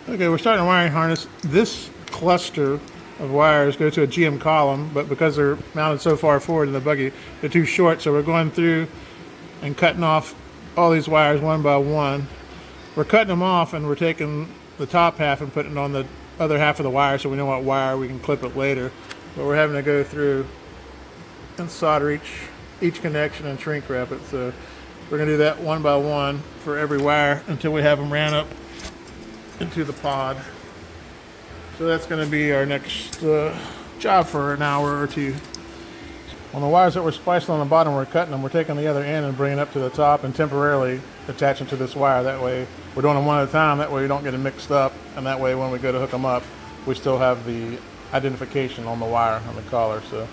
Okay, we're starting a wiring harness. This cluster of wires go to a GM column, but because they're mounted so far forward in the buggy, they're too short, so we're going through and cutting off all these wires one by one. We're cutting them off and we're taking the top half and putting it on the other half of the wire so we know what wire we can clip it later. But we're having to go through and solder each connection and shrink wrap it. So we're going to do that one by one for every wire until we have them ran up into the pod. So that's going to be our next job for an hour or two. On the wires that we're splicing on the bottom, we're cutting them. We're taking the other end and bringing it up to the top and temporarily attaching to this wire. That way we're doing them one at a time. That way we don't get them mixed up. And that way when we go to hook them up, we still have the identification on the wire on the collar. So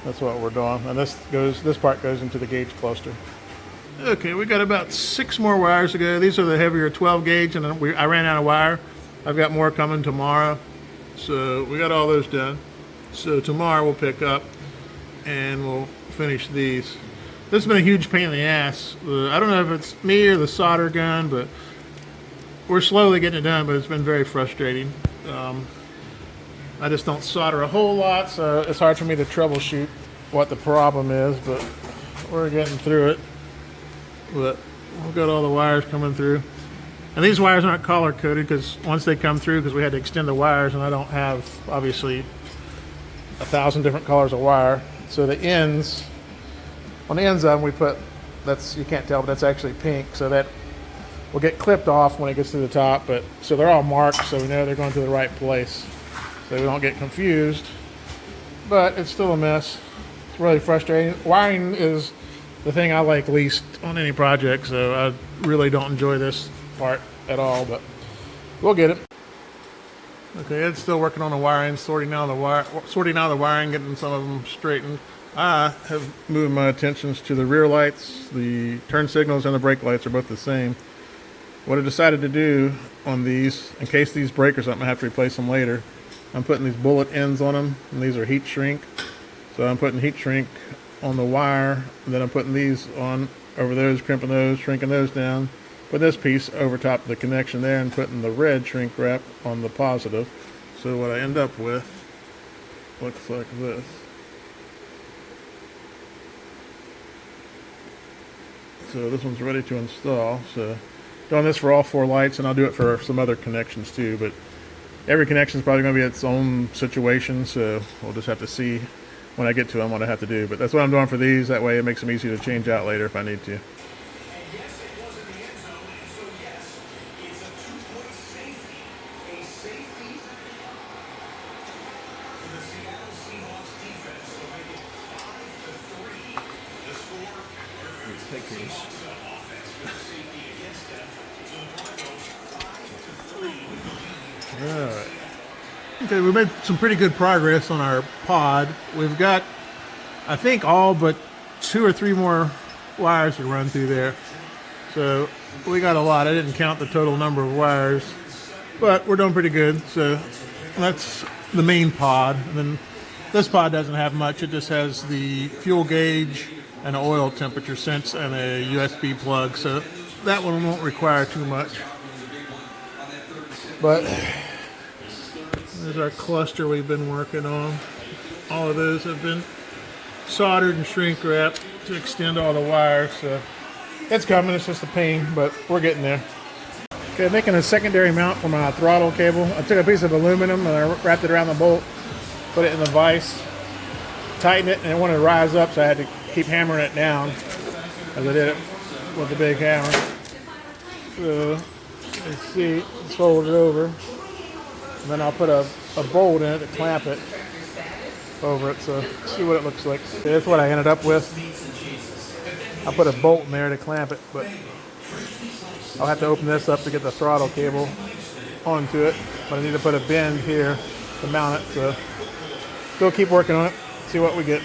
that's what we're doing. And this part goes into the gauge cluster. Okay, we got about 6 more wires to go. These are the heavier 12 gauge, and I ran out of wire. I've got more coming tomorrow. So we got all those done. So tomorrow we'll pick up and we'll finish these. This has been a huge pain in the ass. I don't know if it's me or the solder gun, but we're slowly getting it done, but it's been very frustrating. I just don't solder a whole lot, so it's hard for me to troubleshoot what the problem is, but we're getting through it. But we've got all the wires coming through. And these wires aren't color coded because once they come through, because we had to extend the wires, and I don't have, obviously, 1,000 different colors of wire. So the ends, on the ends of them we put, you can't tell, but that's actually pink. So that will get clipped off when it gets to the top. But so they're all marked, so we know they're going to the right place. So we don't get confused. But it's still a mess. It's really frustrating. Wiring is the thing I like least on any project, so I really don't enjoy this part at all, but we'll get it. Okay, Ed's still working on the wiring, sorting out the wiring, getting some of them straightened. I have moved my attentions to the rear lights. The turn signals and the brake lights are both the same. What I decided to do on these, in case these break or something, I have to replace them later, I'm putting these bullet ends on them, and these are heat shrink. So I'm putting heat shrink on the wire, and then I'm putting these on over those, crimping those, shrinking those down. Put this piece over top of the connection there and putting the red shrink wrap on the positive. So what I end up with looks like this. So this one's ready to install. So doing this for all 4 lights, and I'll do it for some other connections too, but every connection is probably going to be its own situation, so we'll just have to see when I get to them what I have to do. But that's what I'm doing for these. That way it makes them easy to change out later if I need to. Alright. Okay, we made some pretty good progress on our pod. We've got, I think, all but 2 or 3 more wires to run through there. So we got a lot. I didn't count the total number of wires, but we're doing pretty good. So that's the main pod. And then this pod doesn't have much. It just has the fuel gauge, an oil temperature sense, and a USB plug. So that one won't require too much. But there's our cluster we've been working on. All of those have been soldered and shrink wrapped to extend all the wires. So it's coming. It's just a pain, but we're getting there. Okay, making a secondary mount for my throttle cable. I took a piece of aluminum and I wrapped it around the bolt, put it in the vise, tightened it, and it wanted to rise up, so I had to keep hammering it down as I did it with the big hammer. So let's see, let's fold it over, and then I'll put a bolt in it to clamp it over it, so see what it looks like. Okay, that's what I ended up with. I put a bolt in there to clamp it, but I'll have to open this up to get the throttle cable onto it, but I need to put a bend here to mount it, so still keep working on it, see what we get.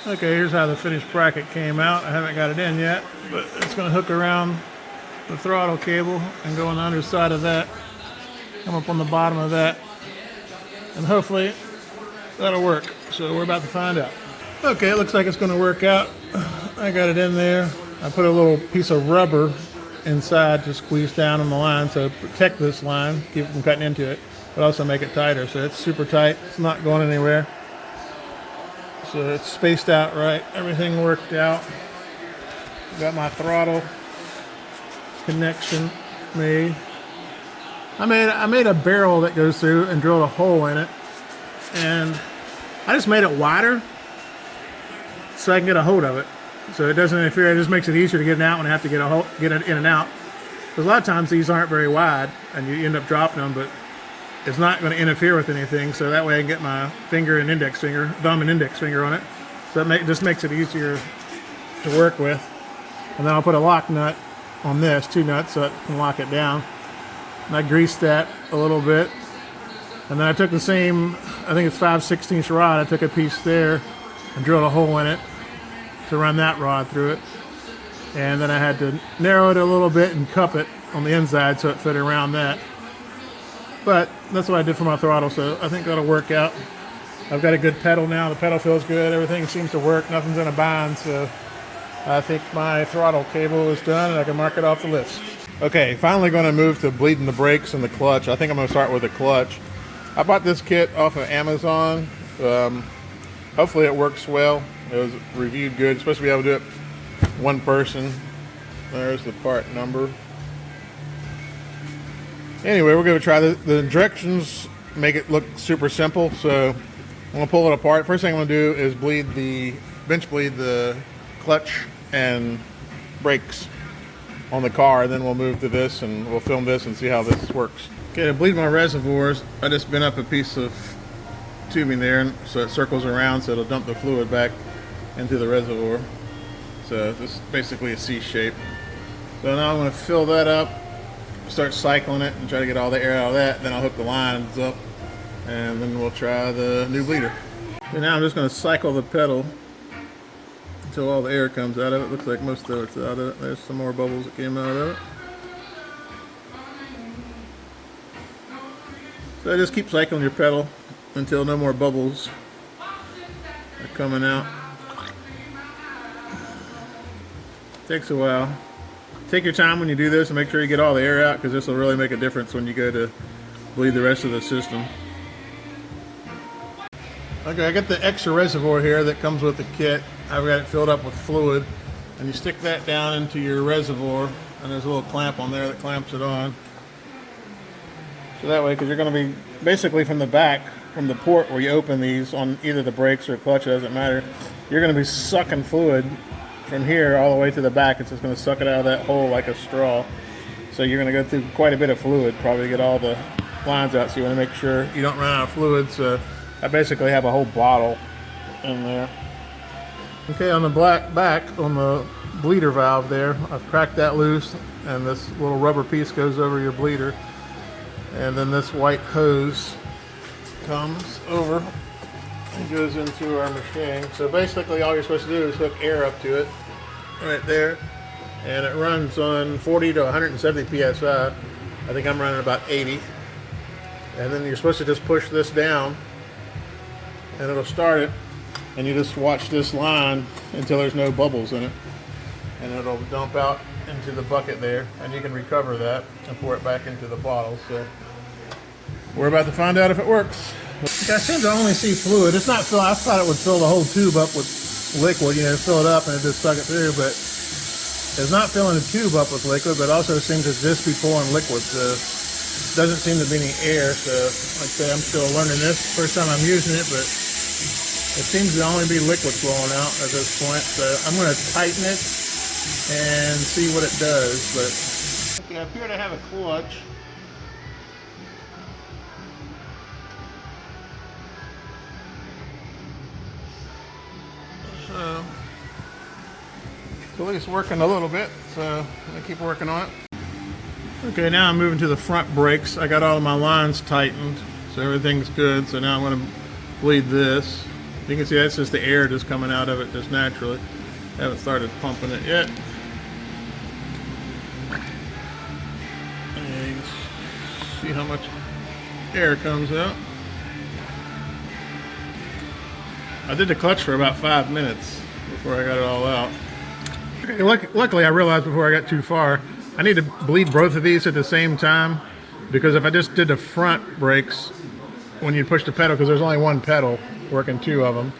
Okay, here's how the finished bracket came out. I haven't got it in yet, but it's going to hook around the throttle cable and go on the underside of that, come up on the bottom of that, and hopefully that'll work. So we're about to find out. Okay, it looks like it's going to work out. I got it in there. I put a little piece of rubber inside to squeeze down on the line, so protect this line, keep it from cutting into it, but also make it tighter. So it's super tight. It's not going anywhere. So it's spaced out right. Everything worked out. Got my throttle connection made. I made a barrel that goes through and drilled a hole in it, and I just made it wider so I can get a hold of it, so it doesn't interfere. It just makes it easier to get it out when I have to get it in and out. Because a lot of times these aren't very wide, and you end up dropping them, but it's not going to interfere with anything. So that way I can get my finger and index finger, thumb and index finger on it. So that just makes it easier to work with. And then I'll put a lock nut on this, 2 nuts, so it can lock it down. And I greased that a little bit. And then I took the same, I think it's 5/16 rod, I took a piece there and drilled a hole in it to run that rod through it. And then I had to narrow it a little bit and cup it on the inside so it fit around that. But that's what I did for my throttle, so I think that'll work out. I've got a good pedal now. The pedal feels good. Everything seems to work. Nothing's in a bind, so I think my throttle cable is done and I can mark it off the list. Okay, finally going to move to bleeding the brakes and the clutch. I think I'm going to start with the clutch. I bought this kit off of Amazon. Hopefully it works well. It was reviewed good. It's supposed to be able to do it one person. There's the part number. Anyway, we're going to try the directions, make it look super simple. So I'm going to pull it apart. First thing I'm going to do is bench bleed the clutch and brakes on the car, and then we'll move to this and we'll film this and see how this works. Okay, to bleed my reservoirs, I just bent up a piece of tubing there so it circles around so it'll dump the fluid back into the reservoir. So this is basically a C shape. So now I'm going to fill that up, start cycling it and try to get all the air out of that. Then I'll hook the lines up and then we'll try the new bleeder. So now I'm just going to cycle the pedal until all the air comes out of it. Looks like most of it's out of it. There's some more bubbles that came out of it. So just keep cycling your pedal until no more bubbles are coming out. Takes a while. Take your time when you do this and make sure you get all the air out, because this will really make a difference when you go to bleed the rest of the system. Okay, I got the extra reservoir here that comes with the kit. I've got it filled up with fluid, and you stick that down into your reservoir, and there's a little clamp on there that clamps it on. So that way, because you're going to be basically from the back, from the port where you open these on either the brakes or clutch, it doesn't matter, you're going to be sucking fluid from here all the way to the back. It's just going to suck it out of that hole like a straw. So you're going to go through quite a bit of fluid, probably to get all the lines out. So you want to make sure you don't run out of fluid. So I basically have a whole bottle in there. Okay, on the back on the bleeder valve there, I've cracked that loose, and this little rubber piece goes over your bleeder, and then this white hose comes over and goes into our machine. So basically all you're supposed to do is hook air up to it right there, and it runs on 40 to 170 psi. I think I'm running about 80, and then you're supposed to just push this down and it'll start it, and you just watch this line until there's no bubbles in it, and it'll dump out into the bucket there, and you can recover that and pour it back into the bottle. So we're about to find out if it works. Okay, I seem to only see fluid. It's not fill. I thought it would fill the whole tube up with liquid, fill it up and it just suck it through, but it's not filling the tube up with liquid, but also seems to just be pouring liquid. So it doesn't seem to be any air. So like I said, I'm still learning this. First time I'm using it, but it seems to only be liquid flowing out at this point. So I'm going to tighten it and see what it does. But okay, I appear to have a clutch. So at least working a little bit, so I'm going to keep working on it. Okay, now I'm moving to the front brakes. I got all of my lines tightened, so everything's good. So now I'm going to bleed this. You can see that's just the air just coming out of it just naturally. I haven't started pumping it yet. And you can see how much air comes out. I did the clutch for about 5 minutes before I got it all out. Okay, luckily I realized before I got too far, I need to bleed both of these at the same time, because if I just did the front brakes when you push the pedal, because there's only one pedal working two of them,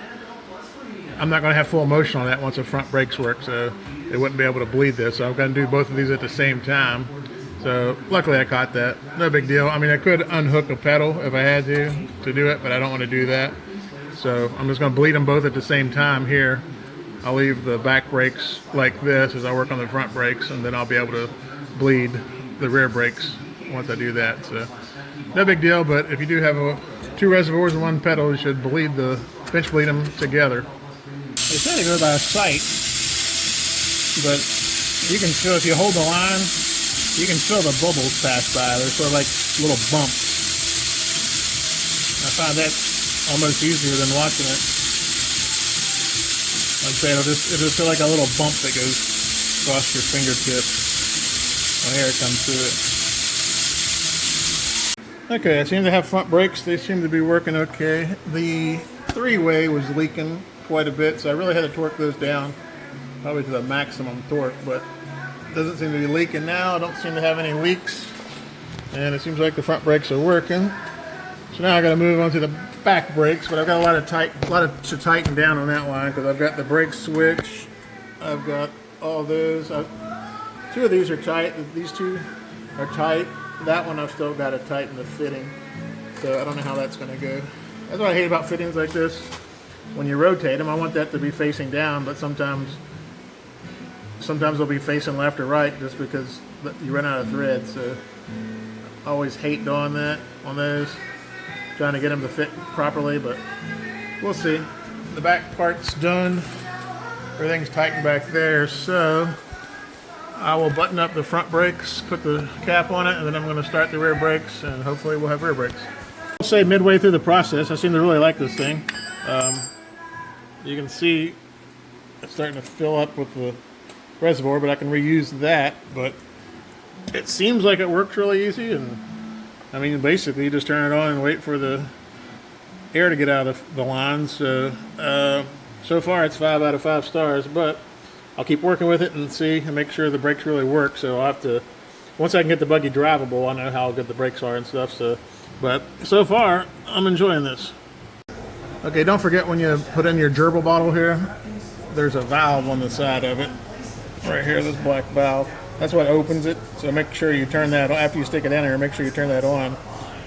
I'm not going to have full motion on that once the front brakes work, so it wouldn't be able to bleed this. So I'm going to do both of these at the same time. So luckily I caught that. No big deal. I mean, I could unhook a pedal if I had to do it, but I don't want to do that. So I'm just going to bleed them both at the same time here. I'll leave the back brakes like this as I work on the front brakes, and then I'll be able to bleed the rear brakes once I do that. So no big deal, but if you do have two reservoirs and one pedal, you should bench bleed them together. They try to go by sight, but you can feel, if you hold the line, you can feel the bubbles pass by. They're sort of like little bumps. I find that almost easier than watching it. Like I say, it'll just feel like a little bump that goes across your fingertip when air comes through it. Okay, I seem to have front brakes. They seem to be working okay. The three-way was leaking quite a bit, so I really had to torque those down, probably to the maximum torque, but it doesn't seem to be leaking now. I don't seem to have any leaks, and it seems like the front brakes are working. So now I got to move on to the back brakes, but I've got a lot to tighten down on that line, because I've got the brake switch, I've got all those. Two of these are tight. These two are tight. That one I've still got to tighten the fitting, so I don't know how that's going to go. That's what I hate about fittings like this. When you rotate them, I want that to be facing down, but sometimes they'll be facing left or right just because you run out of thread. So I always hate doing that on those, trying to get them to fit properly, but we'll see. The back part's done. Everything's tightened back there, so I will button up the front brakes, put the cap on it, and then I'm going to start the rear brakes, and hopefully we'll have rear brakes. I'll say midway through the process, I seem to really like this thing. You can see it's starting to fill up with the reservoir, but I can reuse that. But it seems like it works really easy, and I mean, basically you just turn it on and wait for the air to get out of the lines. So far it's 5 out of 5 stars, but I'll keep working with it and see and make sure the brakes really work. So I'll have to, once I can get the buggy drivable, I know how good the brakes are and stuff. But so far I'm enjoying this. Okay, don't forget when you put in your gerbil bottle here, there's a valve on the side of it. Right here, this black valve. That's what opens it. So make sure you turn that on. After you stick it in there, make sure you turn that on.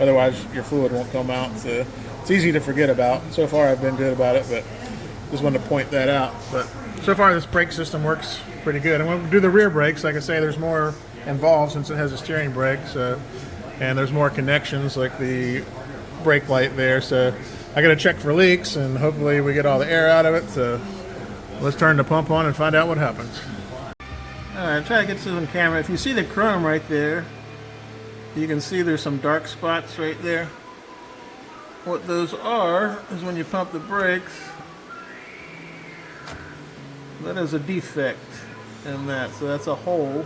Otherwise, your fluid won't come out. So it's easy to forget about. So far, I've been good about it, but just wanted to point that out. But so far, this brake system works pretty good. And when we do the rear brakes, like I say, there's more involved since it has a steering brake. And there's more connections, like the brake light there. So I got to check for leaks, and hopefully we get all the air out of it. So let's turn the pump on and find out what happens. All right, try to get this on camera. If you see the chrome right there, you can see there's some dark spots right there. What those are is when you pump the brakes, that is a defect in that. So that's a hole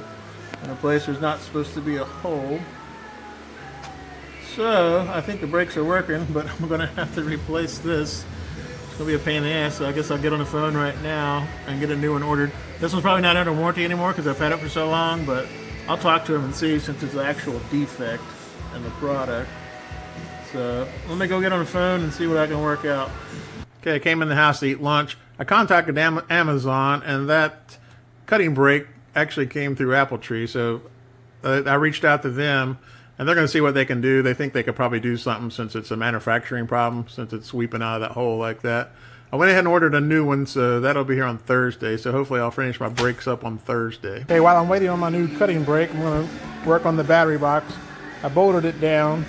in a place there's not supposed to be a hole. So I think the brakes are working, but I'm going to have to replace this. It's going to be a pain in the ass, so I guess I'll get on the phone right now and get a new one ordered. This one's probably not under warranty anymore because I've had it for so long, but I'll talk to him and see, since it's an actual defect in the product. So let me go get on the phone and see what I can work out. Okay, I came in the house to eat lunch. I contacted Amazon, and that cutting brake actually came through Apple Tree, so I reached out to them, and they're going to see what they can do. They think they could probably do something since it's a manufacturing problem, since it's sweeping out of that hole like that. I went ahead and ordered a new one, so that'll be here on Thursday. So hopefully I'll finish my brakes up on Thursday. Okay, while I'm waiting on my new cutting brake, I'm going to work on the battery box. I bolted it down,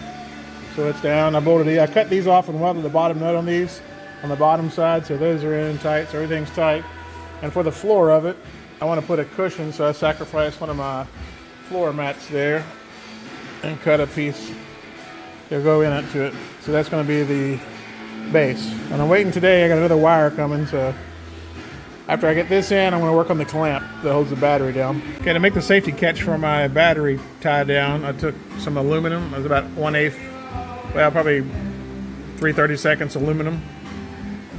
so it's down. I cut these off and welded the bottom nut on these, on the bottom side, so those are in tight, so everything's tight. And for the floor of it, I want to put a cushion, so I sacrificed one of my floor mats there and cut a piece to go into it. So that's going to be the base. And I'm waiting today. I got another wire coming, so after I get this in, I'm going to work on the clamp that holds the battery down. Okay, to make the safety catch for my battery tie down, I took some aluminum. It was about 1/8, well, probably 3/32 aluminum.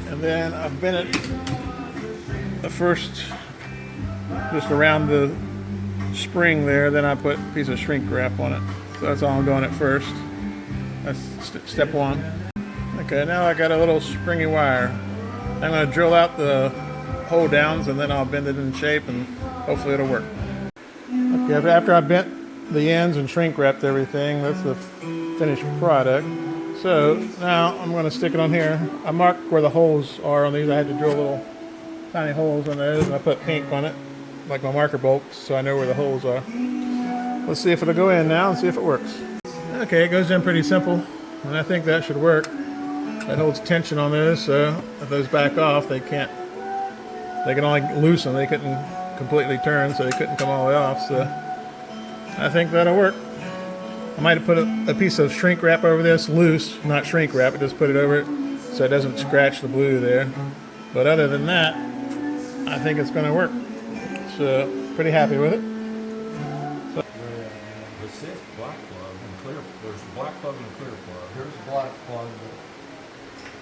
And then I've bent it the first, just around the spring there, then I put a piece of shrink wrap on it. So that's all I'm doing at first. That's step one. Okay, now I got a little springy wire. I'm going to drill out the hole downs and then I'll bend it in shape and hopefully it'll work. Okay, after I bent the ends and shrink wrapped everything, that's the finished product. So now I'm going to stick it on here. I marked where the holes are on these. I had to drill little tiny holes on those and I put pink on it, like my marker bolts, so I know where the holes are. Let's see if it'll go in now and see if it works. Okay, it goes in pretty simple, and I think that should work. That holds tension on those, so if those back off, they can only loosen. They couldn't completely turn, so they couldn't come all the way off. So I think that'll work. I might have put a piece of shrink wrap over this, loose, not shrink wrap, but just put it over it so it doesn't scratch the blue there. But other than that, I think it's going to work. So pretty happy with it. So, it says black plug and clear. There's a black plug and a clear plug. Here's a black plug that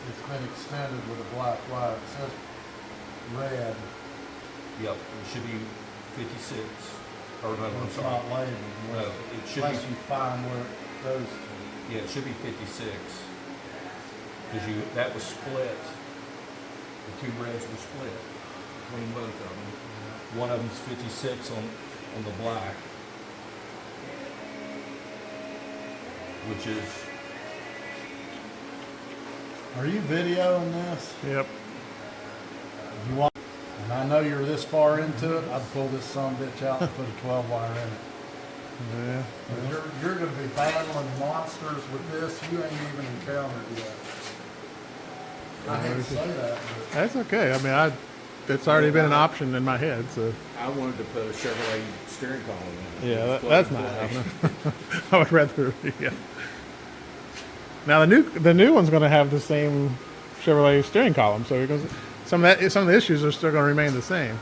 it's been extended with a black wire. It says red. Yep, it should be 56. Or no, I'm It's sorry. not labeled. No, it should Unless be. you find where it goes to. Yeah, it should be 56. Because that was split. The two reds were split between both of them. One of them's 56 on the black, which is. Are you videoing this? yep. You want? And I know you're this far into it. I'd pull this son of a bitch out and put a 12 wire in it. Yeah. You're going to be battling monsters with this you ain't even encountered yet. I hate to say that, but That's okay. I mean, it's already been an option in my head, so I wanted to put a Chevrolet steering column in it. yeah, It's that's plug not and play. happening. I would rather, yeah. Now the new one's going to have the same Chevrolet steering column, so because some of the issues are still going to remain the same.